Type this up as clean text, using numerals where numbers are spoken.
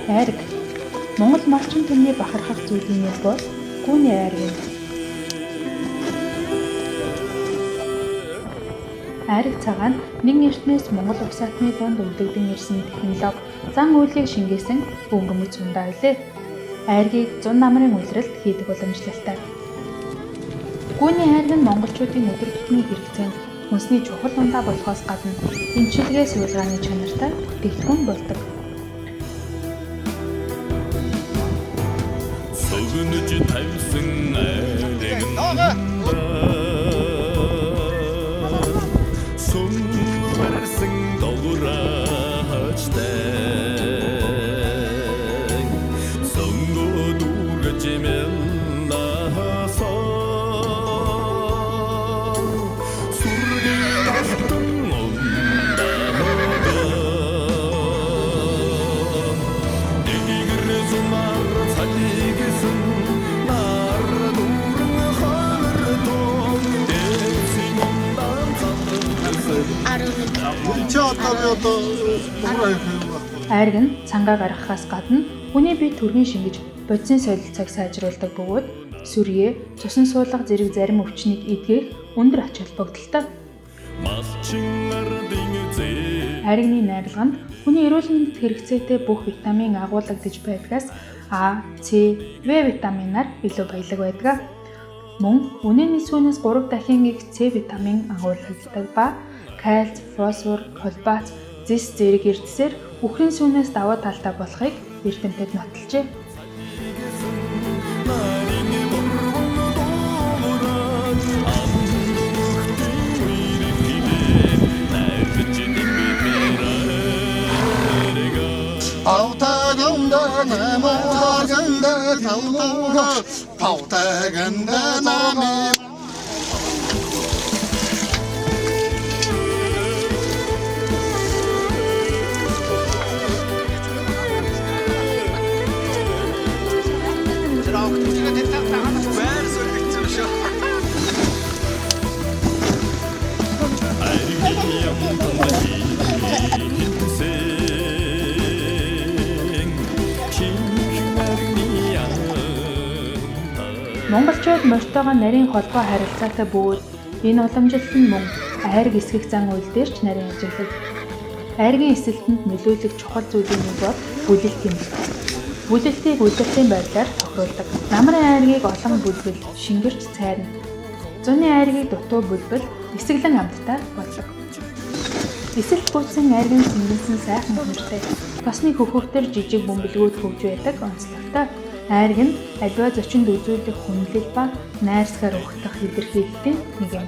Айраг. Монгол малчин түмний бахархах зүйлийн нэг бол гүүний айраг юм. Айраг цагаан нэгэн эртнээс Монгол улс орны донд үлдэгдэн ирсэн технологи зан үйлийг шингээсэн өнгөмөц сундаа билээ. Айргийг зун намрын улиралд хийдэг уламжлалтай. Гүүний айраг нь монголчуудын өдөр тутмын хэрэгцээнд хүнсний чухал ундаа болохоос гадна эмчилгээ суулгааны чанартай бүтээгдэхүүн болдог. Согнож тавьсан айраг сүмэрсэн дограачтай сонгод үргэж мэлнасаа сүргийн алтан ундаа дэгэр зумар цалигсэн нар дурн ханартон дэцэн ундан Айраг нь цангаа гаргахаас гадна хүний бие түргэн шингэж бодисын солилцоог сайжруулдаг бөгөөд сүрье, цусан суулга зэрэг зарим өвчнийг эдгэх өндөр ач холбогдолтой. Айрагны найрлаганд хүний эрүүл мэндэд хэрэгцээтэй бүх витамин агуулгадж байдгаас А, С, В витаминаар илүү баялаг байдаг. Мөн үнэний сүүнээс 3 дахин их С витамин агуулгаддаг ба кальц, фосфор, холбаац, зис зэрэг эрдэсээр үхрийн сүүнээс даваа талтай болохыг эрдэмтэд нотолжээ. Pautaganda namaganda tauga pautaganda nami Монголчууд морьтойгоо нарийн холбоо харилцаатай бөгөөд энэ уламжлалт нь мөн айраг эсгэх зан үйл дээр ч нарийн ажиглав. Айргийн эсэлтэнд нөлөөлөх чухал зүйлийн нэг бол бүлэлт юм. Бүлэлтийг удирдлагын байдлаар тохируулдаг. Намрын айргийг олон бүлгэл шингэрч цайрна. Зуны айргийг дутуу бүлбэл эсэглэн амттай болдог. Эсэлт бүйтсэн айргийн цэнгэнсэн сайхан нэртэй. Тосны хөхөвтөр жижиг бөмбөлгүүд хөвж байдаг онцлогтой. Айраг нь аливаа зочинд үзүүлэх хүнлэл ба найрсгаар ухтах илэрхийлэлтийн нэг юм.